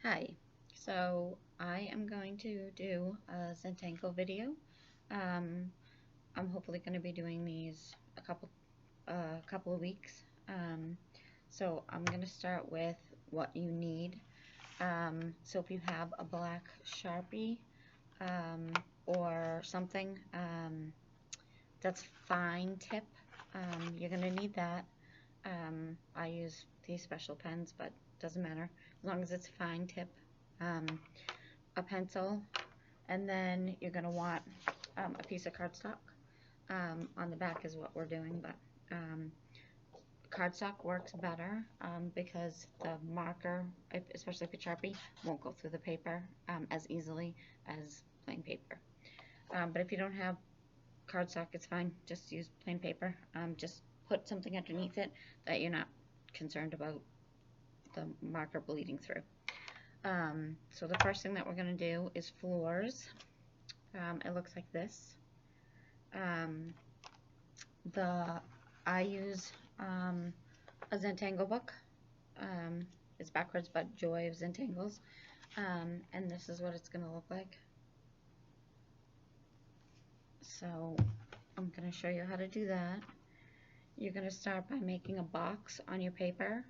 Hi, so I am going to do a Zentangle video. Um, I'm hopefully going to be doing these a couple of weeks. So I'm going to start with what you need. So if you have a black Sharpie or something that's fine tip, you're going to need that. I use these special pens, but doesn't matter as long as it's fine tip. A pencil, and then you're going to want a piece of cardstock. On the back is what we're doing, but cardstock works better because the marker, especially if it's Sharpie, won't go through the paper as easily as plain paper. But if you don't have cardstock, it's fine. Just use plain paper. Just put something underneath it that you're not concerned about the marker bleeding through. So the first thing that we're going to do is floors. It looks like this. I use a Zentangle book. It's backwards, but Joy of Zentangles. And this is what it's going to look like. So I'm going to show you how to do that. You're going to start by making a box on your paper.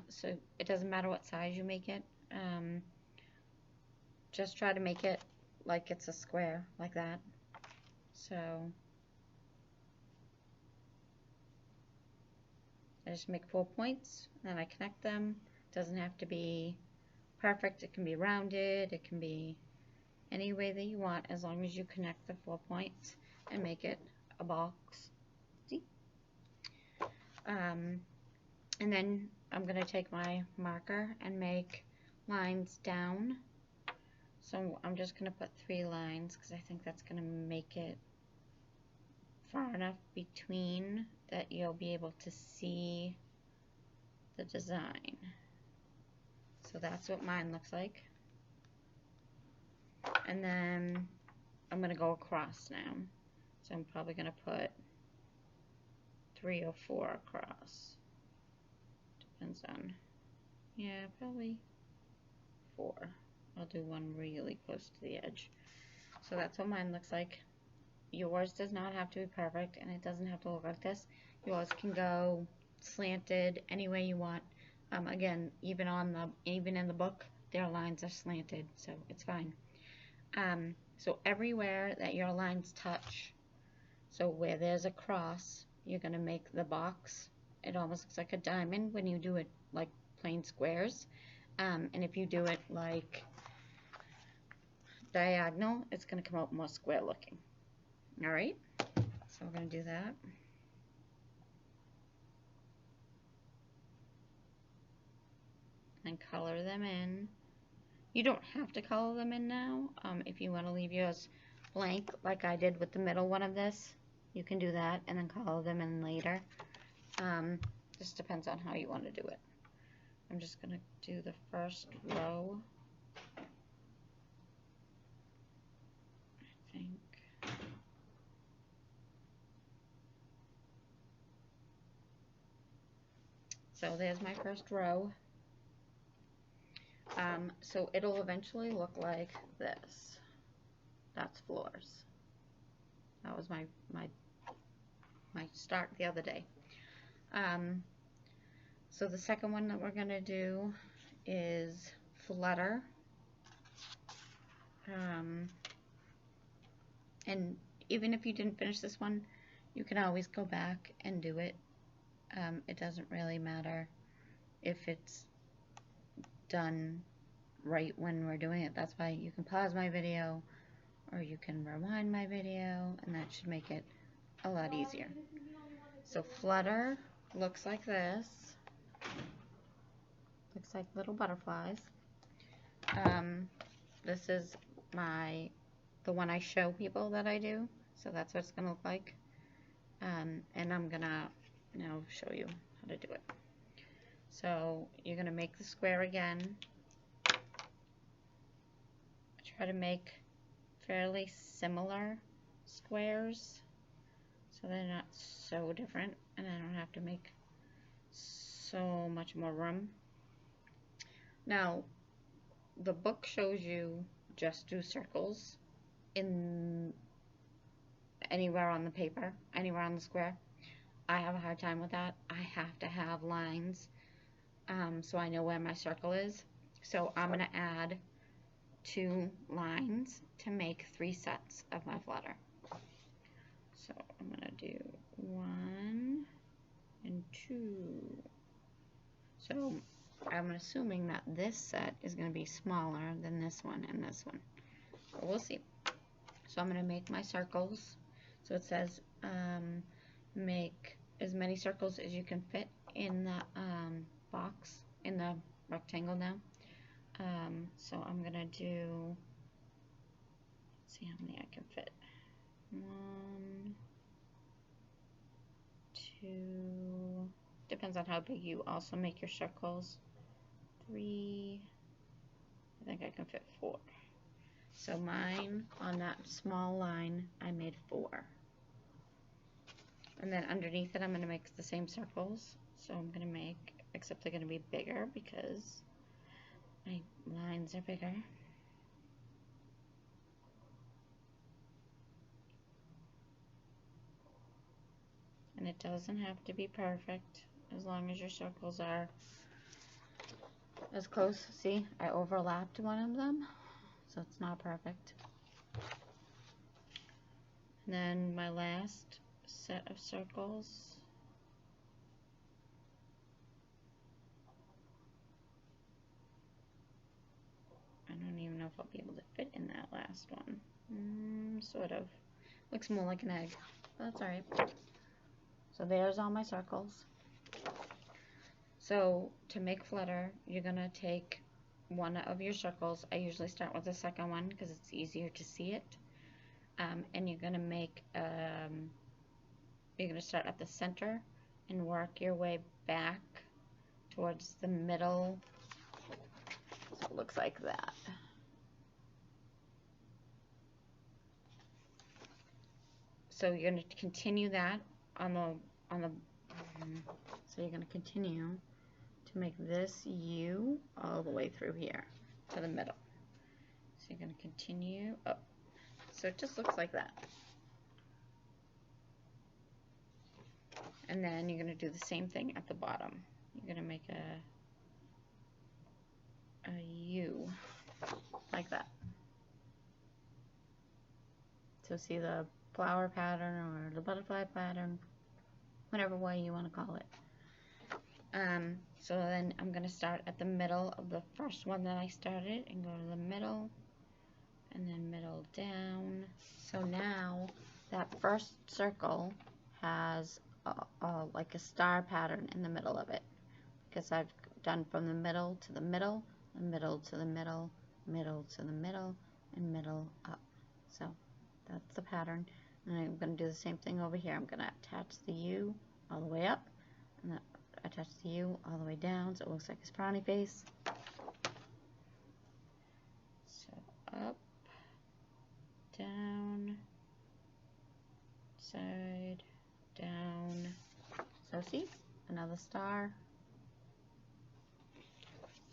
So it doesn't matter what size you make it. Just try to make it like it's a square, like that. So I just make 4 points, and I connect them. It doesn't have to be perfect. It can be rounded. It can be any way that you want, as long as you connect the 4 points and make it a box. See? And then I'm going to take my marker and make lines down. So I'm just going to put 3 lines because I think that's going to make it far enough between that you'll be able to see the design. So that's what mine looks like. And then I'm going to go across now. So I'm probably going to put 3 or 4 across. Depends on, yeah, probably 4. I'll do one really close to the edge. So that's what mine looks like. Yours does not have to be perfect, and it doesn't have to look like this. Yours can go slanted any way you want. Again, even in the book, their lines are slanted, so it's fine. So everywhere that your lines touch, so where there's a cross, you're going to make the box. It almost looks like a diamond when you do it like plain squares. And if you do it like diagonal, it's going to come out more square looking. Alright, so we're going to do that. And color them in. You don't have to color them in now. If you want to leave yours blank, like I did with the middle one of this, you can do that and then color them in later. Just depends on how you want to do it. I'm just going to do the first row. I think. So there's my first row. So it'll eventually look like this. That's floors. That was my start the other day. So the second one that we're going to do is Flutter. And even if you didn't finish this one, you can always go back and do it. It doesn't really matter if it's done right when we're doing it. That's why you can pause my video or you can rewind my video, and that should make it a lot easier. So Flutter looks like this. Looks like little butterflies. This is the one I show people that I do, so that's what it's going to look like. And I'm going to now show you how to do it. So you're going to make the square again. Try to make fairly similar squares so they're not so different, and I don't have to make so much more room. Now, the book shows you just do circles in anywhere on the paper, anywhere on the square. I have a hard time with that. I have to have lines so I know where my circle is. So I'm going to add 2 lines to make 3 sets of my flutter. So I'm going to do 1 and 2. So I'm assuming that this set is going to be smaller than this one and this one. But we'll see. So I'm going to make my circles. So it says make as many circles as you can fit in the box, in the rectangle now. So I'm going to do, let's see how many I can fit. 1, 2, depends on how big you also make your circles. 3, I think I can fit 4. So mine, on that small line, I made 4. And then underneath it, I'm going to make the same circles. So I'm going to make, except they're going to be bigger because my lines are bigger. And it doesn't have to be perfect as long as your circles are as close. See, I overlapped one of them, so it's not perfect. And then my last set of circles, I don't even know if I'll be able to fit in that last one. Sort of. Looks more like an egg, but that's alright. So there's all my circles. So to make Flutter, you're going to take one of your circles. I usually start with the second one because it's easier to see it. And you're going to make, you're going to start at the center and work your way back towards the middle. So it looks like that. So you're going to continue that on the so you're going to continue to make this U all the way through here to the middle. So you're going to continue up. So it just looks like that. And then you're going to do the same thing at the bottom. You're going to make a U like that. So see the flower pattern or the butterfly pattern, whatever way you want to call it. So then I'm going to start at the middle of the first one that I started and go to the middle and then middle down. So now that first circle has like a star pattern in the middle of it because I've done from the middle to the middle, the middle to the middle, middle to the middle, and middle up. So that's the pattern. And I'm going to do the same thing over here. I'm going to attach the U all the way up and attach the U all the way down so it looks like a frowny face. So up, down, side, down. So see, another star.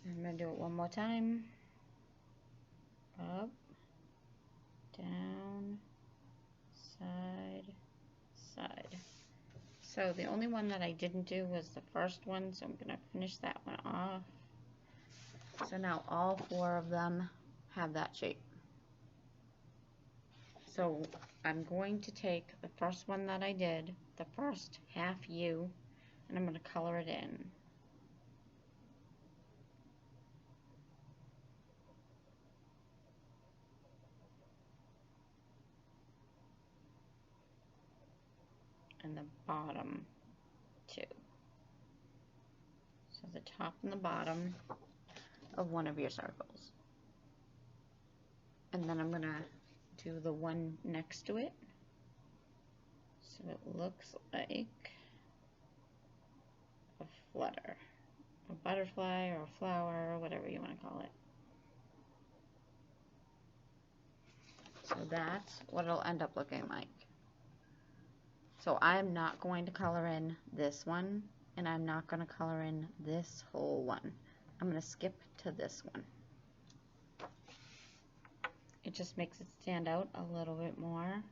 I'm going to do it one more time. Up, down, side, side. So the only one that I didn't do was the first one, so I'm going to finish that one off. So now all 4 of them have that shape. So I'm going to take the first one that I did, the first half U, and I'm going to color it in. And the bottom 2. So the top and the bottom of one of your circles. And then I'm going to do the one next to it. So it looks like a flutter, a butterfly or a flower or whatever you want to call it. So that's what it'll end up looking like. So I'm not going to color in this one, and I'm not going to color in this whole one. I'm going to skip to this one. It just makes it stand out a little bit more.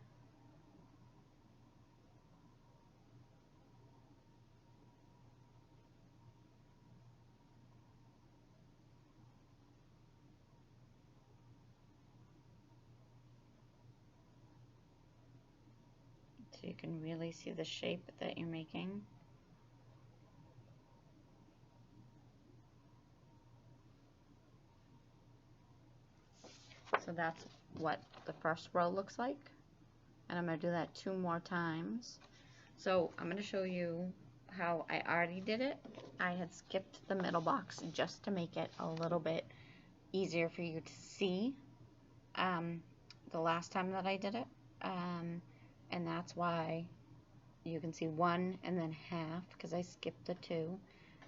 So you can really see the shape that you're making. So that's what the first row looks like. And I'm going to do that 2 more times. So I'm going to show you how I already did it. I had skipped the middle box just to make it a little bit easier for you to see the last time that I did it. And that's why you can see 1 and then half, because I skipped the 2,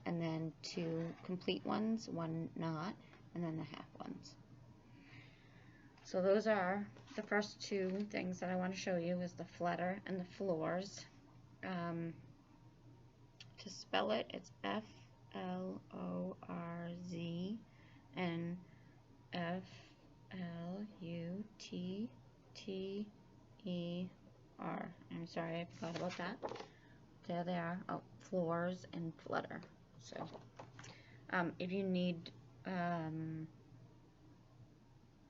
and then 2 complete ones, 1 not, and then the half ones. So those are the first 2 things that I want to show you, is the flutter and the floors. To spell it, it's F-L-O-R-Z and F-L-U-T-T-E-R. I'm sorry, I forgot about that. There they are. Oh, floors and flutter. So, if you need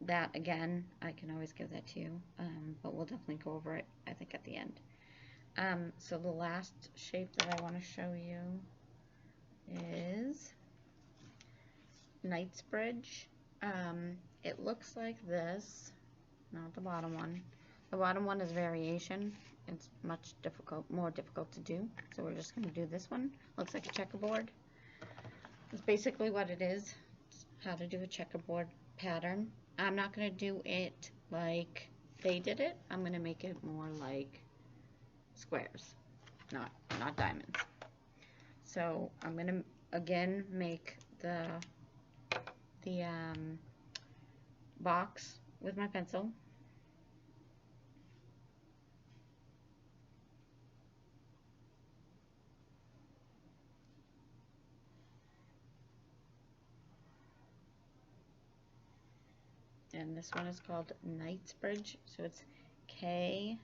that again, I can always give that to you, but we'll definitely go over it, I think, at the end. So the last shape that I want to show you is Knightsbridge. It looks like this, not the bottom one. The bottom one is variation. It's much more difficult to do. So we're just going to do this one. Looks like a checkerboard. It's basically what it is. It's how to do a checkerboard pattern. I'm not going to do it like they did it. I'm going to make it more like squares, not diamonds. So I'm going to again make the box with my pencil. And this one is called Knightsbridge, so it's K-N,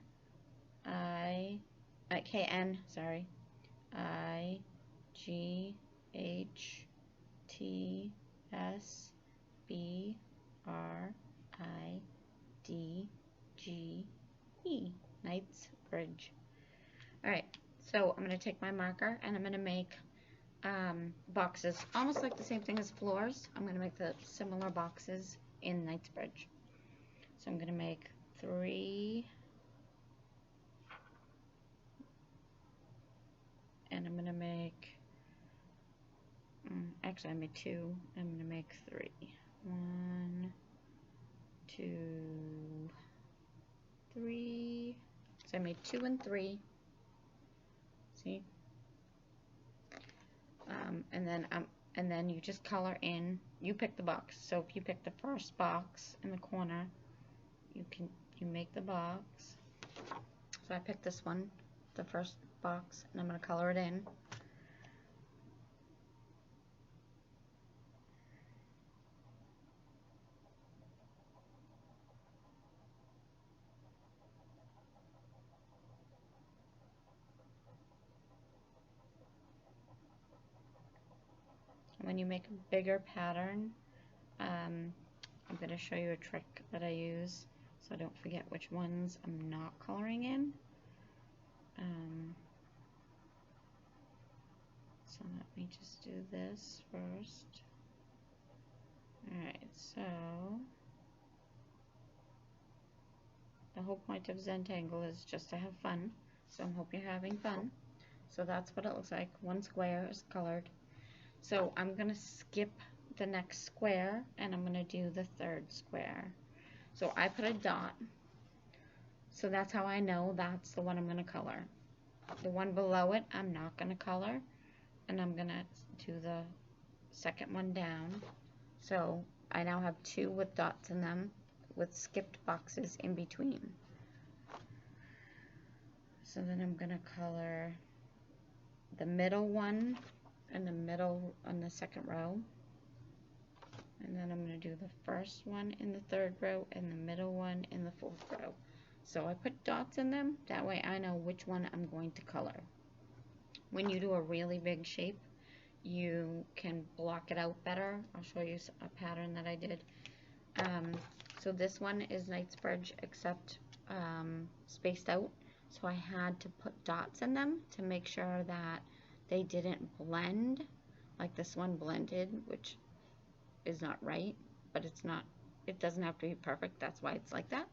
sorry, I-G-H-T-S-B-R-I-D-G-E, Knightsbridge. Alright, so I'm going to take my marker and I'm going to make boxes, almost like the same thing as floors. I'm going to make the similar boxes in Knightsbridge. So I'm going to make 3, and I'm going to make, actually I made 2, I'm going to make 3. 1, 2, 3, so I made 2 and 3, see? And then you just color in, you pick the box. So if you pick the first box in the corner, you make the box. So I picked this one, the first box, and I'm going to color it in. When you make a bigger pattern, I'm going to show you a trick that I use so I don't forget which ones I'm not coloring in. So let me just do this first. Alright, so the whole point of Zentangle is just to have fun. So I hope you're having fun. So that's what it looks like. One square is colored. So I'm going to skip the next square and I'm going to do the third square. So I put a dot. So that's how I know that's the one I'm going to color. The one below it I'm not going to color, and I'm going to do the second one down. So I now have 2 with dots in them with skipped boxes in between. So then I'm going to color the middle one in the middle on the second row. And then I'm going to do the first one in the third row and the middle one in the fourth row. So I put dots in them, that way I know which one I'm going to color. When you do a really big shape, you can block it out better. I'll show you a pattern that I did. So this one is Knightsbridge, except spaced out. So I had to put dots in them to make sure that they didn't blend, like this one blended, which is not right, but it doesn't have to be perfect, that's why it's like that.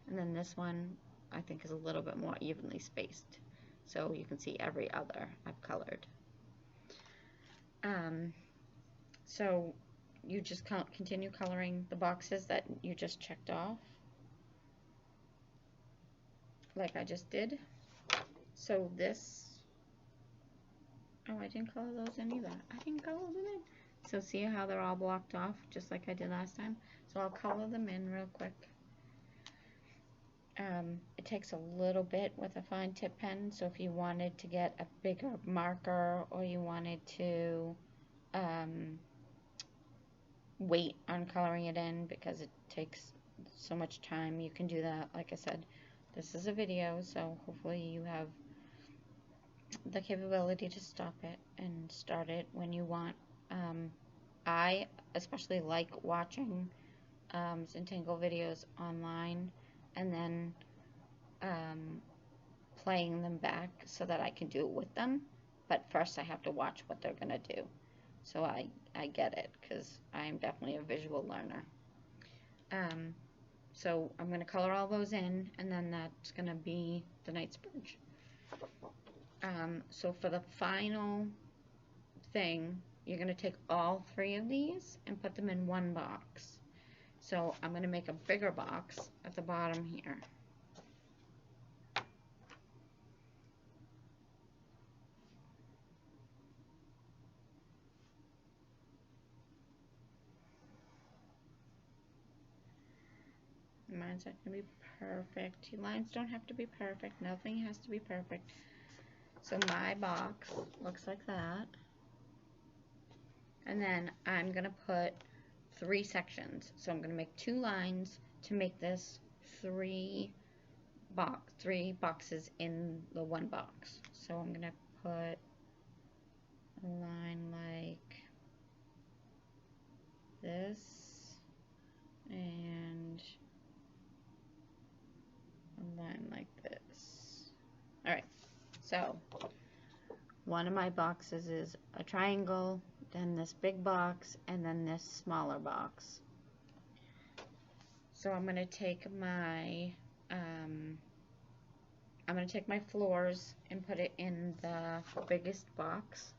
And then this one I think is a little bit more evenly spaced, so you can see every other I've colored. So you just continue coloring the boxes that you just checked off, like I just did. So this, oh, I didn't color those in either. I didn't color them in. So see how they're all blocked off, just like I did last time? So I'll color them in real quick. It takes a little bit with a fine tip pen, so if you wanted to get a bigger marker or you wanted to wait on coloring it in because it takes so much time, you can do that. Like I said, this is a video, so hopefully you have the capability to stop it and start it when you want. I especially like watching Zentangle videos online and then playing them back so that I can do it with them. But first I have to watch what they're going to do. So I get it, because I am definitely a visual learner. So I'm going to color all those in, and then that's going to be the Knightsbridge. So for the final thing, you're going to take all three of these and put them in one box. So I'm going to make a bigger box at the bottom here. Mine's not going to be perfect. Your lines don't have to be perfect. Nothing has to be perfect. So my box looks like that. And then I'm going to put 3 sections. So I'm going to make 2 lines to make this 3 boxes in the one box. So I'm going to put a line like this and a line like this. Alright, so one of my boxes is a triangle, then this big box, and then this smaller box. So I'm going to take my floors and put it in the biggest box,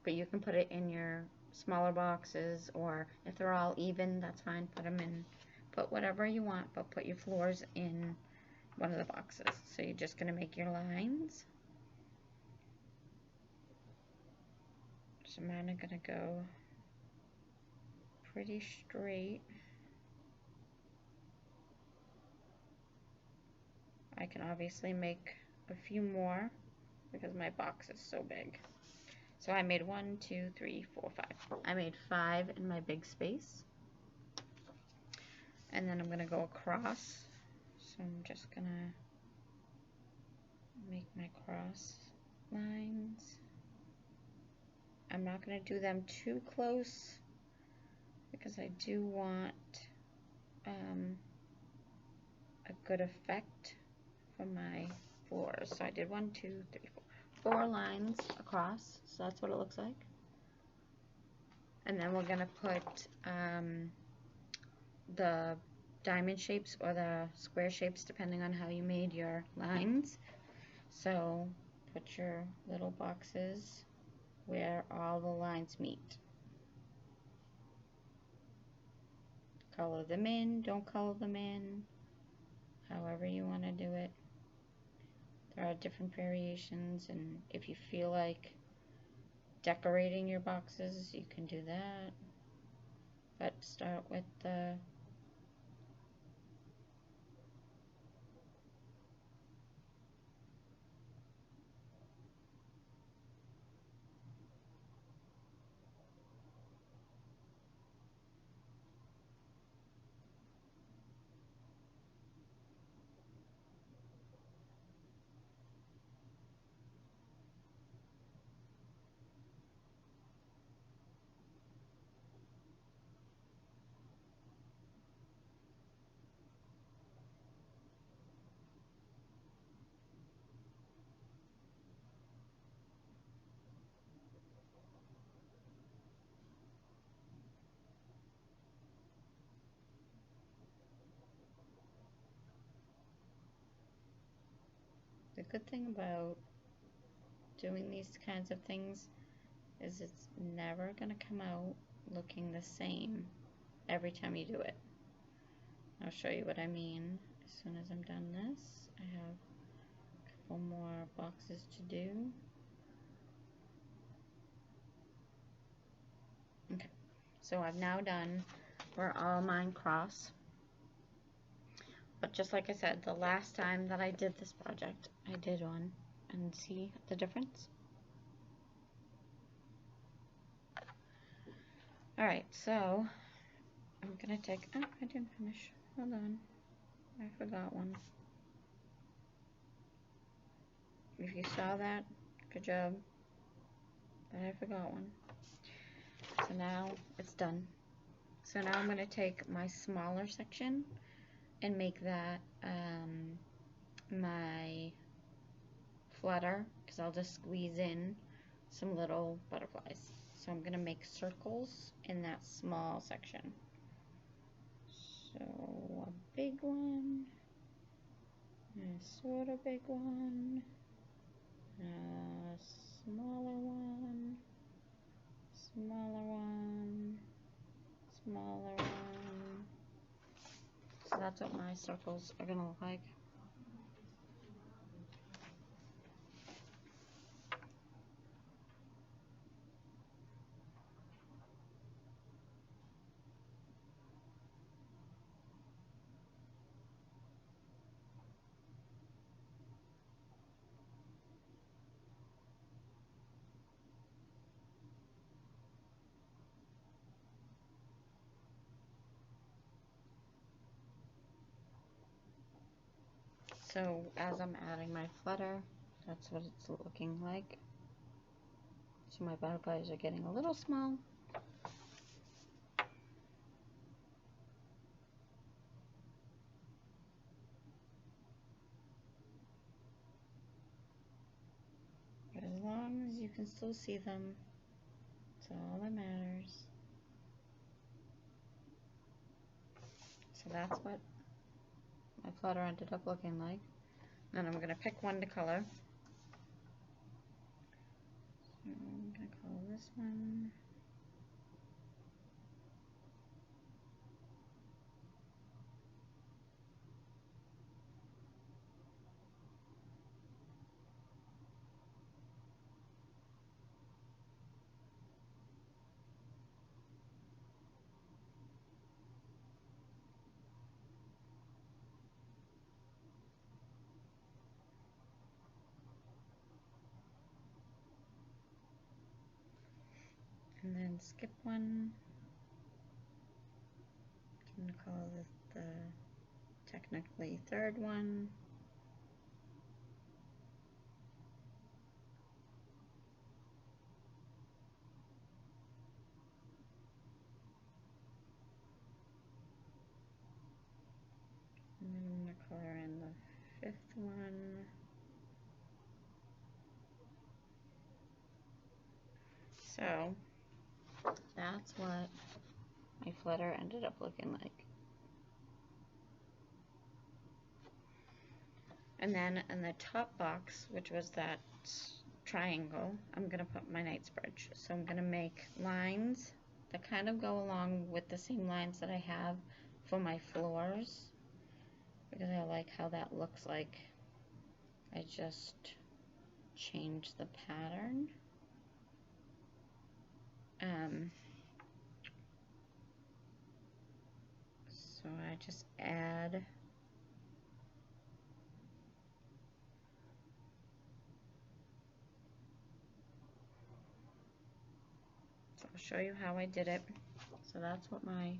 but you can put it in your smaller boxes, or if they're all even, that's fine, put whatever you want, but put your floors in one of the boxes. So you're just going to make your lines. So mine are going to go pretty straight. I can obviously make a few more because my box is so big. So I made 1, 2, 3, 4, 5. I made 5 in my big space. And then I'm going to go across. So I'm just going to make my cross lines. I'm not going to do them too close because I do want a good effect for my floors. So I did 1, 2, 3, 4. 4 lines across, so that's what it looks like. And then we're going to put the diamond shapes or the square shapes depending on how you made your lines. So put your little boxes where all the lines meet. Color them in, don't color them in, however you want to do it. There are different variations, and if you feel like decorating your boxes, you can do that. But start with the good thing about doing these kinds of things is it's never going to come out looking the same every time you do it. I'll show you what I mean as soon as I'm done this. I have a couple more boxes to do. Okay, so I've now done where all mine cross. But just like I said, the last time that I did this project, I did one, and see the difference? Alright, so I'm gonna take, oh, I didn't finish. Hold on. I forgot one. If you saw that, good job. But I forgot one. So now it's done. So now I'm gonna take my smaller section and make that my flutter, because I'll just squeeze in some little butterflies. So I'm gonna make circles in that small section. So a big one, a sort of big one, a smaller one, smaller one, smaller one. So that's what my circles are gonna look like. So as I'm adding my flutter, that's what it's looking like. So my butterflies are getting a little small. But as long as you can still see them, that's all that matters. So that's what my flutter ended up looking like. Then I'm going to pick one to color. So I'm going to color this one. And then skip one. I'm going to call this the technically third one. And then I'm going to color in the fifth one. So that's what my flutter ended up looking like. And then in the top box, which was that triangle, I'm going to put my Knightsbridge. So I'm going to make lines that kind of go along with the same lines that I have for my floors, because I like how that looks like. I just changed the pattern. So I just add so I'll show you how I did it. So that's what my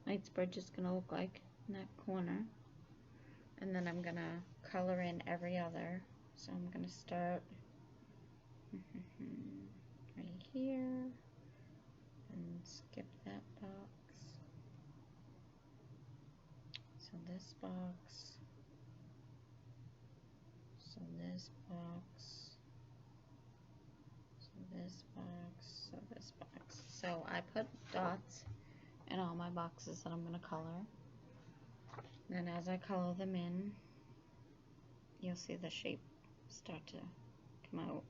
Knightsbridge is going to look like in that corner. And then I'm going to color in every other. So I'm going to start right here and skip that box. So this box, so this box, so this box, so this box. So I put dots in all my boxes that I'm going to color. Then as I color them in, you'll see the shape start to come out.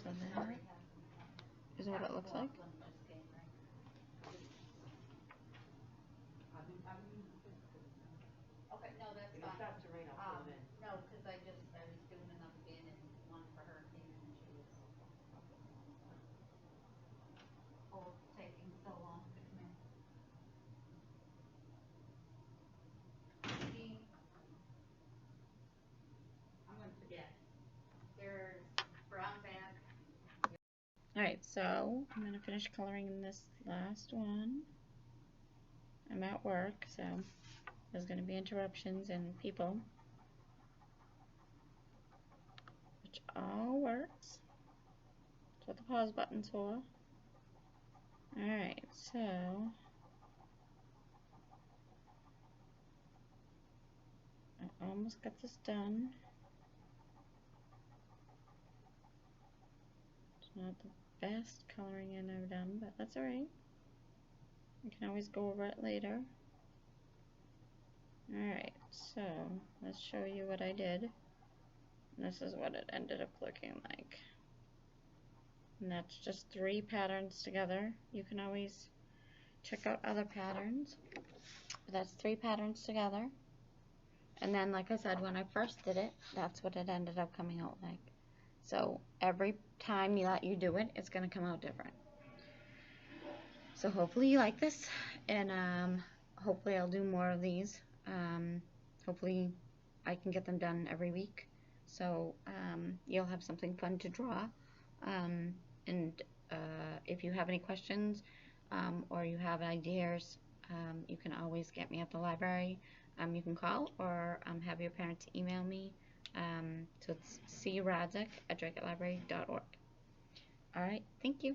So that is what it looks like. Okay, no, that's If it fine. stops to rain, I'll put it in. No, because I was doing another bin and one for her came in and she was, oh, it's taking so long to come in. See, I'm gonna forget. There's brown bag. Alright, so I'm going to finish coloring in this last one. I'm at work, so there's going to be interruptions and people, which all works. That's what the pause button's for. Alright, so I almost got this done. It's not the best coloring in I've done, but that's alright. You can always go over it later. Alright, so let's show you what I did. This is what it ended up looking like. And that's just 3 patterns together. You can always check out other patterns. But that's 3 patterns together. And then, like I said, when I first did it, that's what it ended up coming out like. So every time that you do it, it's going to come out different. So hopefully you like this, and hopefully I'll do more of these. Hopefully I can get them done every week, so you'll have something fun to draw. And if you have any questions or you have ideas, you can always get me at the library. You can call or have your parents email me. So it's cradzik@drakettlibrary.org. All right, thank you.